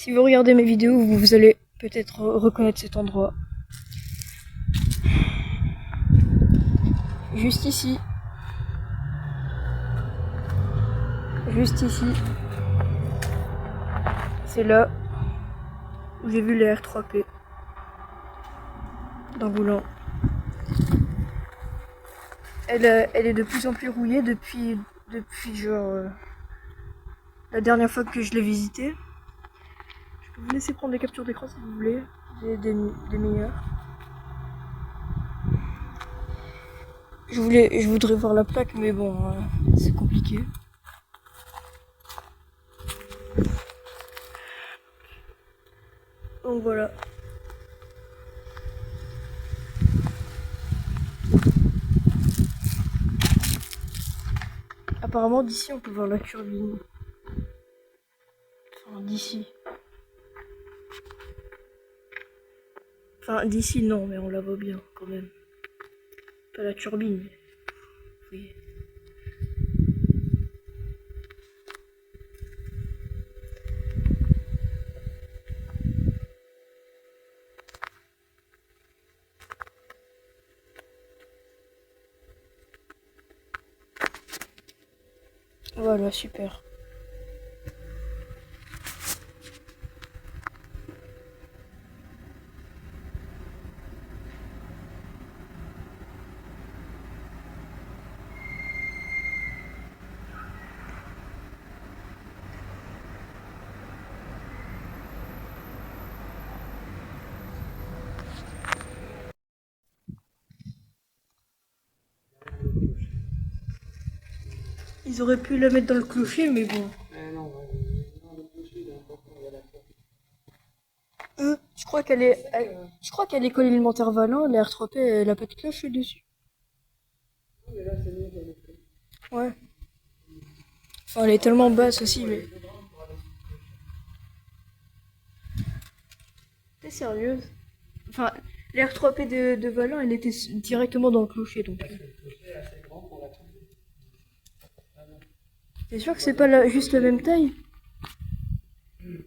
Si vous regardez mes vidéos, vous allez peut-être reconnaître cet endroit. Juste ici. Juste ici. C'est là où j'ai vu les R3P d'Angoulans. Elle est de plus en plus rouillée depuis genre la dernière fois que je l'ai visitée. Je peux vous laisser prendre des captures d'écran si vous voulez, des meilleures. Je voudrais voir la plaque, mais bon, c'est compliqué. Donc voilà. Apparemment d'ici on peut voir la turbine. Enfin d'ici. Enfin d'ici non, mais on la voit bien quand même. Pas la turbine. Oui. Voilà, super. Ils auraient pu la mettre dans le clocher, mais bon. Je crois qu'elle est école élémentaire Valin, la R3P, elle a pas de cloche dessus. Ouais. Enfin, elle est tellement basse aussi, mais. T'es sérieuse? Enfin, la R3P de Valin, elle était directement dans le clocher, donc. T'es sûr que c'est pas juste la même taille? Ouais,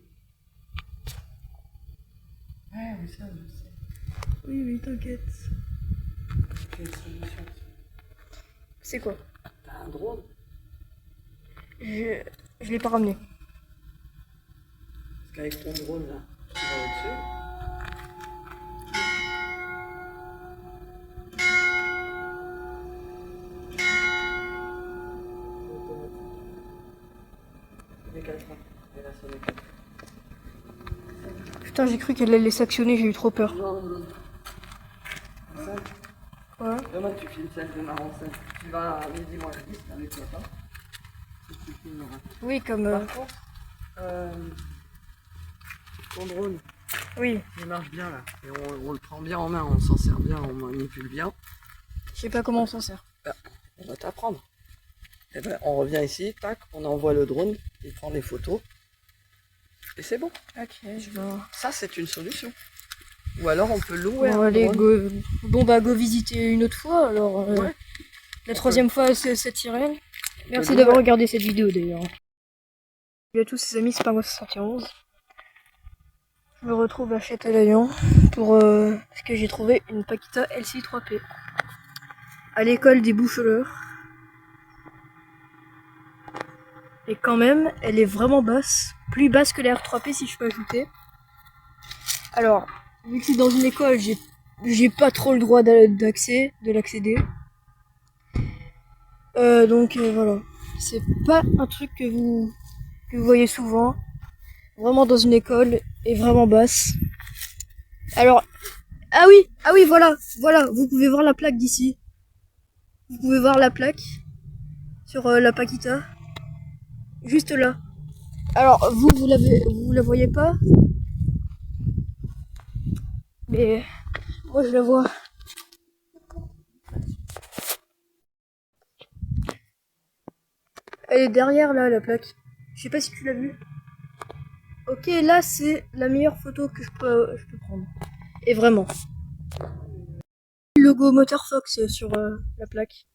mais ça, je sais. Oui, oui, t'inquiète. J'ai une solution. C'est quoi? T'as un drone? Je l'ai pas ramené. Parce qu'avec ton drone là, tu vas au-dessus. Les 4 ans. Et là, c'est les 4. Putain, j'ai cru qu'elle allait s'actionner, j'ai eu trop peur. Non, non, non. Ça, Ouais. demain, tu filmes celle de Marron 5. Tu vas à midi moins 10 avec papa. Et tu filmeras. Oui, comme. Par contre, ton drone, Oui. il marche bien là. Et on le prend bien en main, on s'en sert bien, on manipule bien. Je sais pas comment on s'en sert. On va t'apprendre. Et ben, on revient ici, tac, on envoie le drone, il prend les photos. Et c'est bon. Ok, je vois. Ça, c'est une solution. Ou alors, on peut louer Bon, un allez, drone. Bon, bah, go visiter une autre fois, alors. Ouais. La troisième fois, c'est cette sirène. Merci louer. d'avoir regardé cette vidéo, d'ailleurs. Salut à tous les amis, c'est pas moi 71. Je me retrouve à Châtelaillon parce que j'ai trouvé une Paquita LC3P à l'école des Boucheleurs. Et quand même, elle est vraiment basse, plus basse que la R3P si je peux ajouter. Alors, vu que c'est dans une école, j'ai pas trop le droit de l'accéder. Donc voilà, c'est pas un truc que vous voyez souvent. Vraiment dans une école et vraiment basse. Alors, ah oui, voilà, vous pouvez voir la plaque d'ici. Vous pouvez voir la plaque sur la Paquita, juste là. Alors vous la voyez pas, mais moi je la vois. Elle est derrière là, la plaque. Je sais pas si tu l'as vue. Ok, là c'est la meilleure photo que je peux prendre. Et vraiment. Le logo Motor Fox sur la plaque.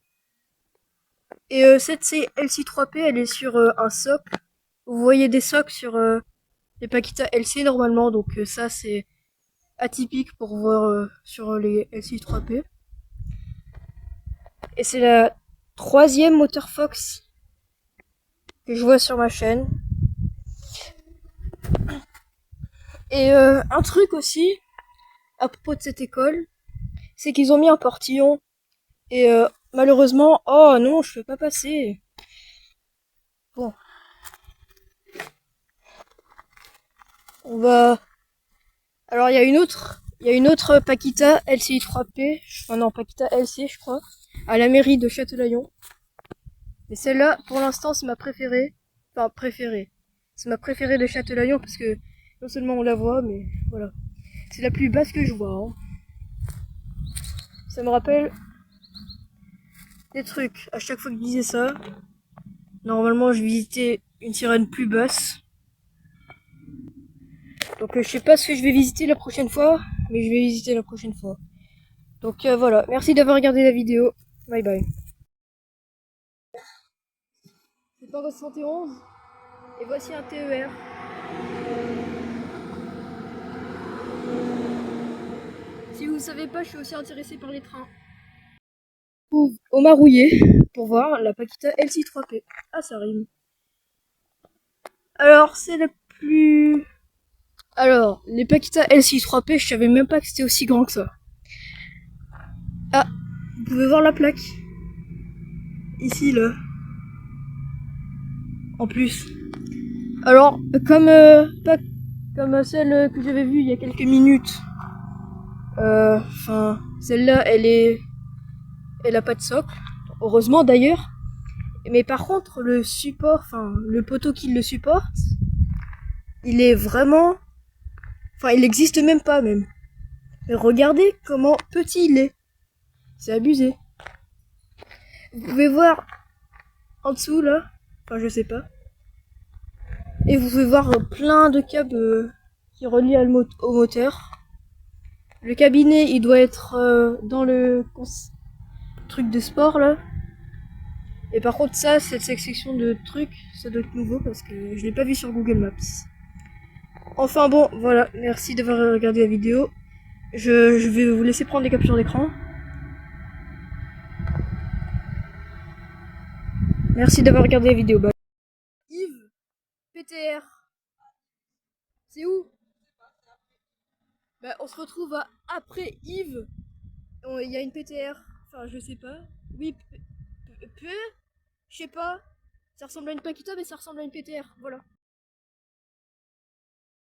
Et cette LC3P, elle est sur un socle. Vous voyez des socles sur les Paquita LC normalement, donc ça c'est atypique pour voir sur les LCI 3P. Et c'est la 3e moteur Fox que je vois sur ma chaîne. Et un truc aussi à propos de cette école, c'est qu'ils ont mis un portillon. Et malheureusement, oh non, je peux pas passer. Bon. On va... Alors il y a une autre Paquita LCI 3P, enfin non, Paquita LC je crois, à la mairie de Châtelaillon. Et celle-là, pour l'instant, c'est ma préférée. Enfin, préférée. C'est ma préférée de Châtelaillon parce que non seulement on la voit, mais voilà. C'est la plus basse que je vois. Hein. Ça me rappelle des trucs. À chaque fois que je disais ça, normalement je visitais une sirène plus basse. Donc je sais pas ce que je vais visiter la prochaine fois, mais je vais visiter la prochaine fois. Donc voilà, merci d'avoir regardé la vidéo. Bye bye. C'est pas 71 et voici un TER. Si vous savez pas, je suis aussi intéressé par les trains. Au Marouillet pour voir la Paquita LC 3P. Ah, ça rime. Alors, c'est le plus... Alors, les Paquita LC 3P, je savais même pas que c'était aussi grand que ça. Ah, vous pouvez voir la plaque. Ici, là. En plus. Alors, pas comme celle que j'avais vue il y a quelques minutes. Enfin, celle-là, elle a pas de socle. Heureusement d'ailleurs. Mais par contre, le support, enfin, le poteau qui le supporte, il est vraiment... Enfin, il n'existe même pas, même. Mais regardez comment petit il est. C'est abusé. Vous pouvez voir en dessous, là. Enfin, je sais pas. Et vous pouvez voir plein de câbles qui relient au moteur. Le cabinet, il doit être dans le truc de sport, là. Et par contre, ça, cette section de trucs, ça doit être nouveau parce que je l'ai pas vu sur Google Maps. Enfin bon, voilà, merci d'avoir regardé la vidéo. Je vais vous laisser prendre des captures d'écran. Merci d'avoir regardé la vidéo. Bye. Yves, PTR, c'est où? Bah, on se retrouve après Yves. Il y a une PTR. Enfin, je sais pas. Oui, je sais pas. Ça ressemble à une Paquita, mais ça ressemble à une PTR. Voilà.